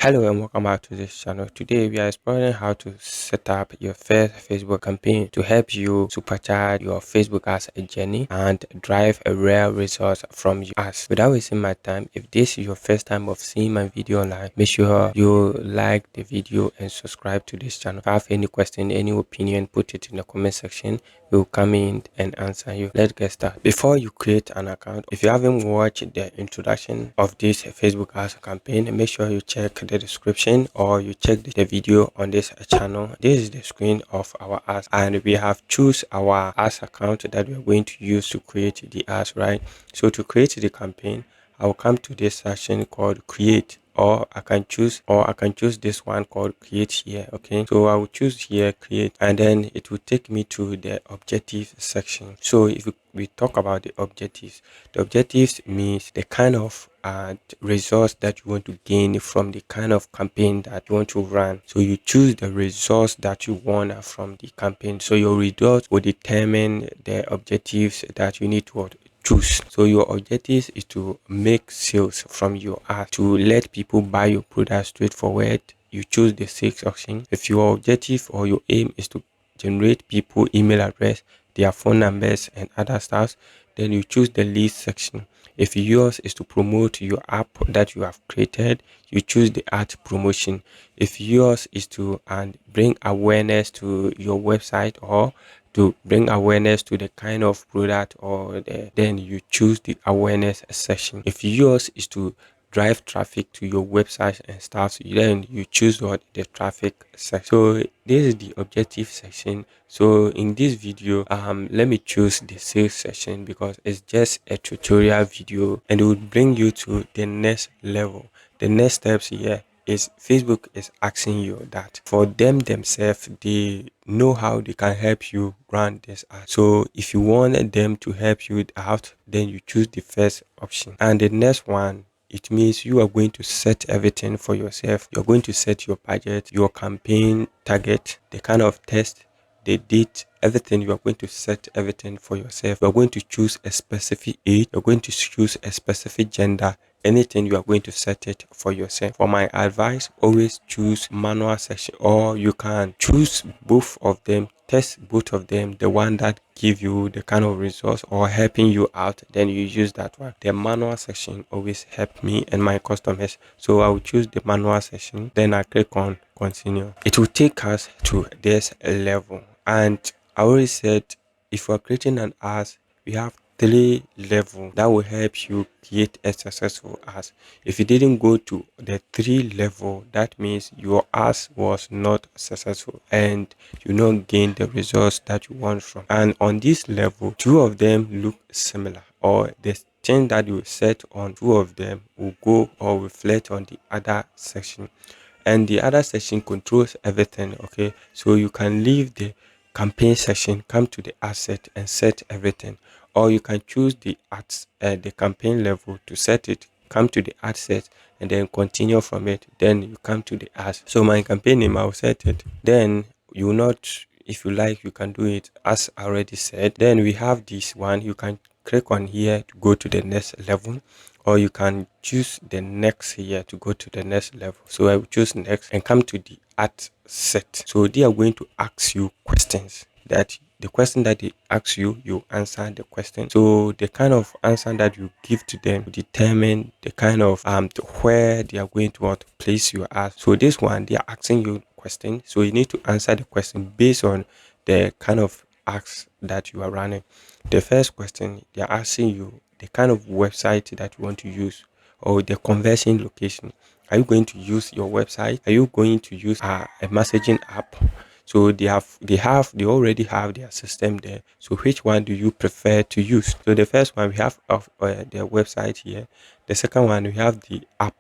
Hello and welcome back to this channel. Today we are exploring how to set up your first Facebook campaign to help you supercharge your Facebook ads journey and drive a real result from your ads. Without wasting my time, if this is your first time of seeing my video online, make sure you like the video and subscribe to this channel. If you have any question, any opinion, put it in the comment section. We'll come in and answer you. Let's get started. Before you create an account, if you haven't watched the introduction of this Facebook ads campaign, make sure you check the description or you check the video on this channel. This is the screen of our ads, and we have choose our ads account that we are going to use to create the ads, right? So to create the campaign, I will come to this section called create, or I can choose this one called create here. Okay, so I will choose here create, and then it will take me to the objective section. So if we talk about the objectives means the kind of results that you want to gain from the kind of campaign that you want to run. So you choose the results that you want from the campaign. So your results will determine the objectives that you need to choose. So your objective is to make sales from your ad, to let people buy your product straightforward. You choose the sales option. If your objective or your aim is to generate people email address, their phone numbers and other stuff, then you choose the lead section. If yours is to promote your app that you have created, you choose the ad promotion. If yours is to bring awareness to your website or to bring awareness to the kind of product then you choose the awareness section. If yours is to drive traffic to your website and stuff, then you choose what the traffic section. So this is the objective section. So in this video, let me choose the sales section because it's just a tutorial video and it will bring you to the next level. The next steps here is Facebook is asking you that for themselves, they know how they can help you run this ad. So if you want them to help you out, then you choose the first option. And the next one, it means you are going to set everything for yourself. You're going to set your budget, your campaign target, the kind of test, the date, everything. You are going to set everything for yourself. You're going to choose a specific age. You're going to choose a specific gender. Anything, you are going to set it for yourself. For my advice, always choose manual section, or you can choose both of them, test both of them, the one that give you the kind of results or helping you out, then you use that one. The manual section always help me and my customers, so I will choose the manual section, then I click on continue. It will take us to this level, and I already said if we're creating an ads, we have 3 levels that will help you create a successful ads. If you didn't go to the 3 level, that means your ads was not successful and you not gain the results that you want from. And on this level, 2 of them look similar, or the thing that you set on 2 of them will go or reflect on the other section, and the other section controls everything. Okay, so you can leave the campaign section, come to the asset and set everything, or you can choose the ads the campaign level to set it, come to the ad set and then continue from it, then you come to the ads. So my campaign name, I'll set it, then you will not, if you like you can do it as I already said. Then we have this one, you can click on here to go to the next level, or you can choose the next here to go to the next level. So I will choose next and come to the ad set. So they are going to ask you questions, that the question that they ask you, you answer the question. So the kind of answer that you give to them will determine the kind of where they are going to want to place your ad. So this one, they are asking you question, so you need to answer the question based on the kind of ask that you are running. The first question, they are asking you the kind of website that you want to use, or the conversion location. Are you going to use your website? Are you going to use a messaging app? So they already have their system there. So which one do you prefer to use? So the first one we have of their website here. The second one we have the app.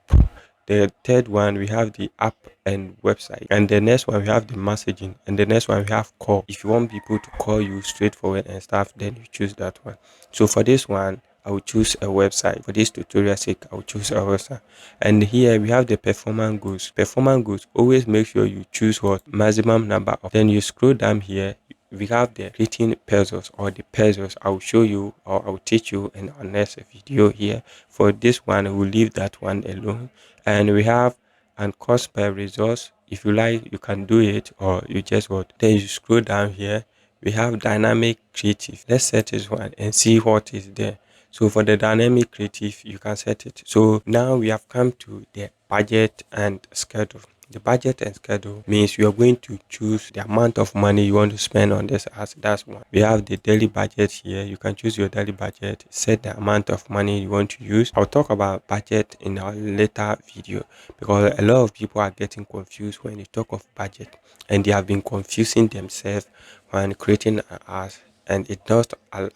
The third one we have the app and website, and the next one we have the messaging, and the next one we have call. If you want people to call you straightforward and stuff, then you choose that one. So for this one, I will choose a website. For this tutorial sake, I will choose a website. And here we have the performance goals. Performance goals, always make sure you choose what maximum number of. Then you scroll down here. We have the creating puzzles, or the puzzles. I will show you, or I will teach you in our next video here. For this one, we'll leave that one alone. And we have and cost per resource. If you like, you can do it, or you just what. Then you scroll down here. We have dynamic creative. Let's set this one and see what is there. So for the dynamic creative, you can set it. So now we have come to the budget and schedule. The budget and schedule means you are going to choose the amount of money you want to spend on this as that's one. We have the daily budget here. You can choose your daily budget, set the amount of money you want to use. I'll talk about budget in a later video because a lot of people are getting confused when they talk of budget, and they have been confusing themselves when creating an ads, and it does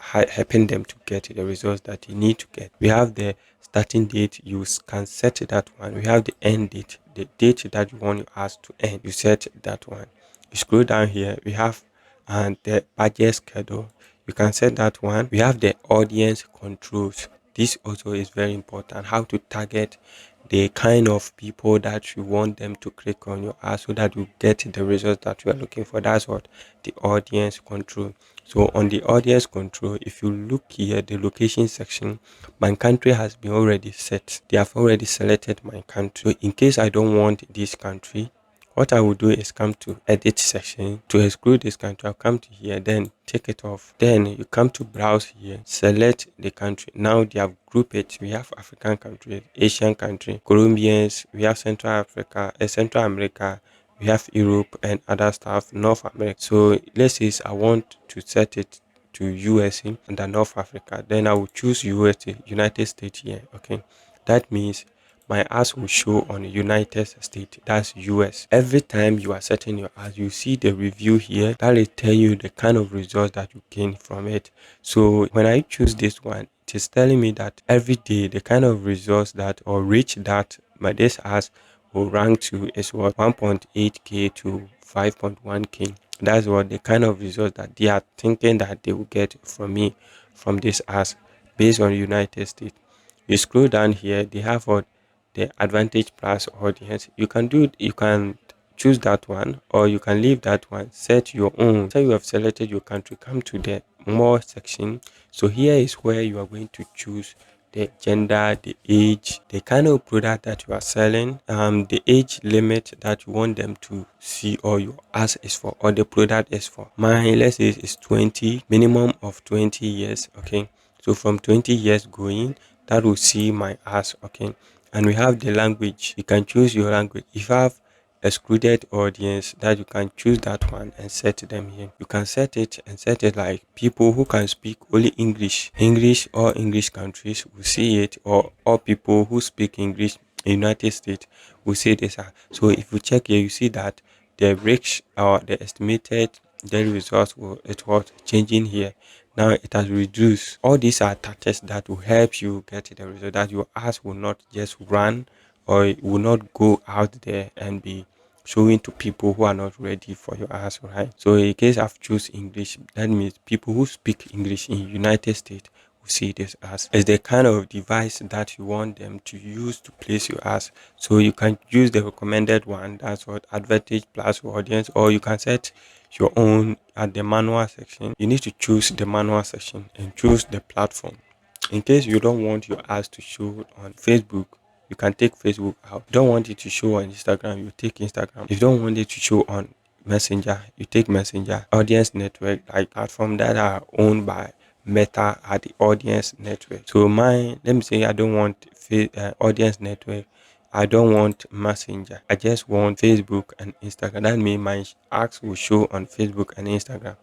helping them to get the results that you need to get. We have the starting date, you can set that one. We have the end date, the date that you want your ads to end, you set that one. You scroll down here, we have and the budget schedule, you can set that one. We have the audience controls. This also is very important, how to target the kind of people that you want them to click on your ad so that you get the results that you are looking for. That's what the audience control. So on the audience control, if you look here, the location section, my country has been already set. They have already selected my country. So in case I don't want this country, what I will do is come to edit section. To exclude this country, I'll come to here, then take it off. Then you come to browse here, select the country. Now they have grouped it. We have African country, Asian country, Colombians, we have Central Africa, Central America, we have Europe and other stuff, North America. So let's say I want to set it to USA and then North Africa. Then I will choose USA, United States here. Okay. That means my ads will show on United States, that's US. Every time you are setting your ads, you see the review here that will tell you the kind of results that you gain from it. So when I choose this one, it is telling me that every day the kind of results that or reach that my this ads will rank to is what 1.8k to 5.1k. That's what the kind of results that they are thinking that they will get from me from this ads based on United States. You scroll down here, they have what the advantage plus audience. You can choose that one or you can leave that one, set your own. So you have selected your country, come to the more section. So here is where you are going to choose the gender, the age, the kind of product that you are selling, the age limit that you want them to see or your ask is for or the product is for. Mine, let's say is 20, minimum of 20 years. Okay. So from 20 years going, that will see my ads. Okay. And we have the language. You can choose your language. If you have excluded audience, that you can choose that one and set them here. You can set it and set it like people who can speak only English or English countries will see it, or all people who speak English in United States will see this. So if you check here, you see that the reach or the estimated daily results it was changing here. Now it has reduced. All these are tactics that will help you get the result, that your ads will not just run or it will not go out there and be showing to people who are not ready for your ads, right? So in case I've choose English, that means people who speak English in United States will see this as is the kind of device that you want them to use to place your ads. So you can use the recommended one, that's what advantage plus audience, or you can set your own at the manual section. You need to choose the manual section and choose the platform. In case you don't want your ads to show on Facebook, you can take Facebook out. You don't want it to show on Instagram, you take Instagram. If you don't want it to show on Messenger, you take Messenger. Audience network, like platform that are owned by Meta are the audience network. So mine, let me say I don't want audience network. I don't want Messenger. I just want Facebook and Instagram. That means my ads will show on Facebook and Instagram.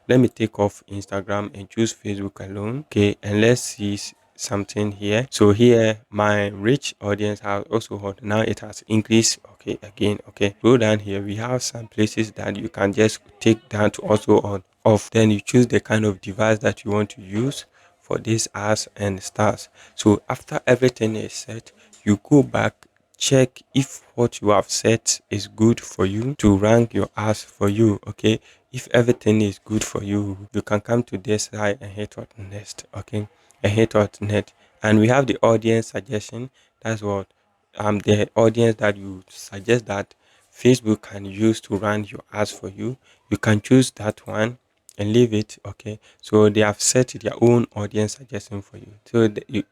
Let me take off Instagram and choose Facebook alone. Okay, and let's see something here. So here my reach audience has also hold. Now it has increased. Okay, again. Okay, go down here. We have some places that you can just take down to also on off. Then you choose the kind of device that you want to use for this ads and stars. So after everything is set, you go back, check if what you have set is good for you to rank your ads for you. Okay, if everything is good for you, you can come to this side and hit what next. Okay, and hit what next. And we have the audience suggestion. That's what the audience that you suggest that Facebook can use to run your ads for you. You can choose that one and leave it. Okay, so they have set their own audience suggestion for you. So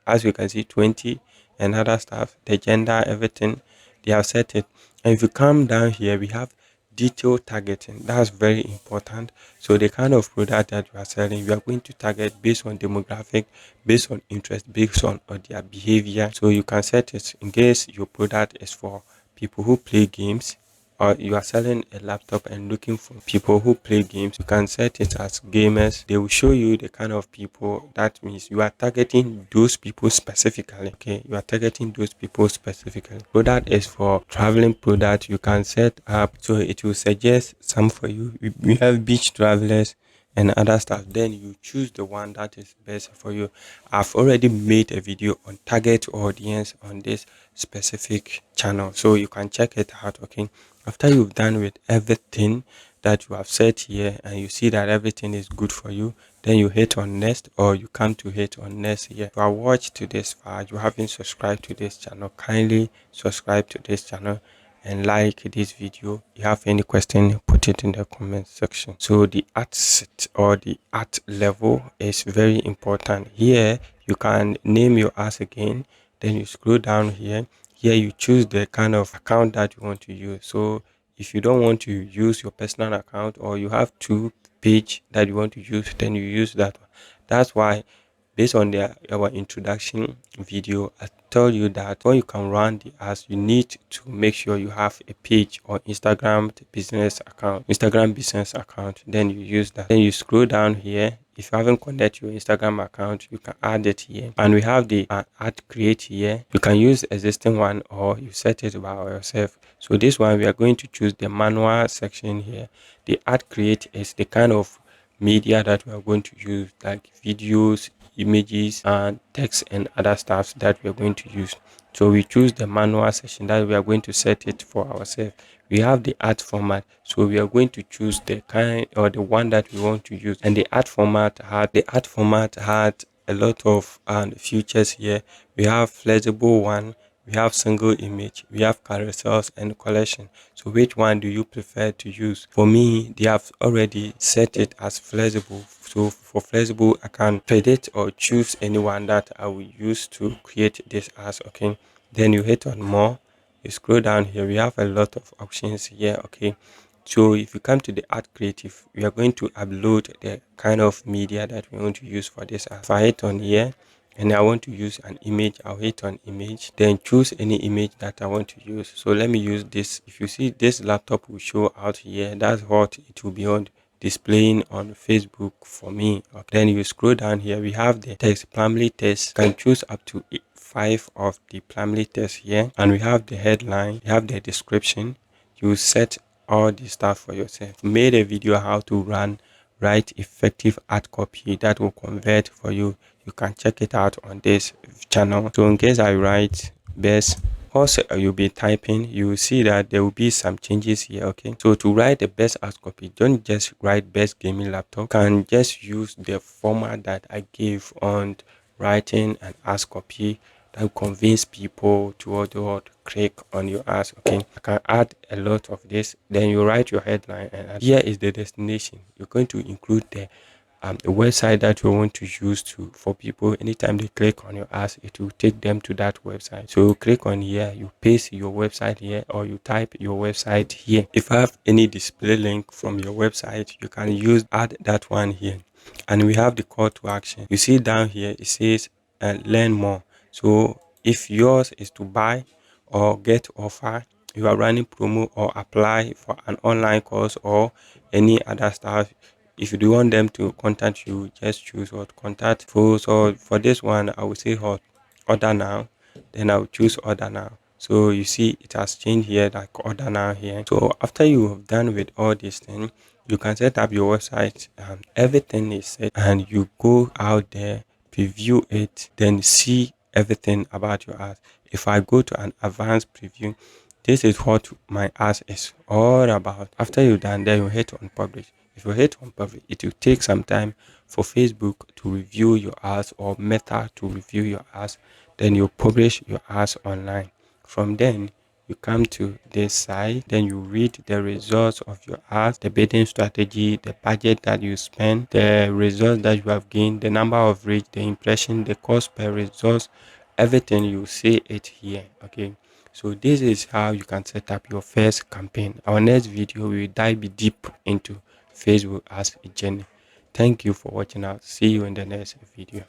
as you can see, 20 and other stuff, the gender, everything. They have set it. And if you come down here, we have detail targeting. That's very important. So the kind of product that you are selling, you are going to target based on demographic, based on interest, based on their behavior. So you can set it in case your product is for people who play games, or you are selling a laptop and looking for people who play games, you can set it as gamers. They will show you the kind of people. That means you are targeting those people specifically. Okay, you are targeting those people specifically. Product is for traveling product. You can set up so it will suggest some for you. We have beach travelers and other stuff. Then you choose the one that is best for you. I've already made a video on target audience on this specific channel, so you can check it out. Okay, after you've done with everything that you have set here and you see that everything is good for you, then you hit on next, or you come to hit on next here. If you are watched to this far, you haven't subscribed to this channel, kindly subscribe to this channel and like this video. If you have any question, put it in the comment section. So the art set or the art level is very important. Here you can name your art again, then you scroll down here. Here you choose the kind of account that you want to use. So if you don't want to use your personal account, or you have two page that you want to use, then you use that one. That's why, based on our introduction video, I tell you that when you can run the ads, you need to make sure you have a page or Instagram business account. Then you use that. Then you scroll down here. If you haven't connected your Instagram account, you can add it here. And we have the ad create here. You can use existing one, or you set it by yourself. So this one, we are going to choose the manual section here. The ad create is the kind of media that we are going to use, like videos, images, and text and other stuff that we are going to use. So we choose the manual section that we are going to set it for ourselves. We have the art format, so we are going to choose the kind or the one that we want to use. And the art format had a lot of features here. We have flexible one, we have single image, we have carousels and collection. So which one do you prefer to use? For me, they have already set it as flexible. So for flexible, I can predict or choose anyone that I will use to create this as. Okay, then you hit on more. You scroll down here, we have a lot of options here. Okay, so if you come to the art creative, we are going to upload the kind of media that we want to use for this. If I hit on here and I want to use an image, I'll hit on image, then choose any image that I want to use. So let me use this. If you see, this laptop will show out here, that's what it will be on displaying on Facebook for me. Okay. Then you scroll down here, we have the text, family text. You can choose up to 5 of the family text here, and we have the headline, we have the description. You set all the stuff for yourself. Made a video how to write effective ad copy that will convert for you. You can check it out on this channel. So in case I write best, also you'll be typing, you will see that there will be some changes here. Okay, so to write the best ad copy, don't just write best gaming laptop. You can just use the format that I gave on writing an ad copy that will convince people to click on your ads. Okay, I can add a lot of this. Then you write your headline, and here is the destination. You're going to include the website that you want to use to for people. Anytime they click on your ads, it will take them to that website. So you click on here, you paste your website here, or you type your website here. If I have any display link from your website, you can add that one here. And we have the call to action. You see down here, it says learn more. So if yours is to buy or get offer, you are running promo or apply for an online course or any other stuff. If you do want them to contact you, just choose what contact. So for this one, I will say order now. Then I will choose order now. So you see it has changed here, like order now here. So after you have done with all these things, you can set up your website. Everything is set, and you go out there, preview it, then see everything about your ads. If I go to an advanced preview, this is what my ads is all about. After you've done that, you hit on publish. If you hit on publish, it will take some time for Facebook to review your ads or Meta to review your ads. Then you publish your ads online. From then, you come to this side, then you read the results of your ads, the bidding strategy, the budget that you spend, the results that you have gained, the number of reach, the impression, the cost per results, everything. You see it here. Okay, So this is how you can set up your first campaign. Our next video we will dive deep into Facebook as a journey. Thank you for watching out. See you in the next video.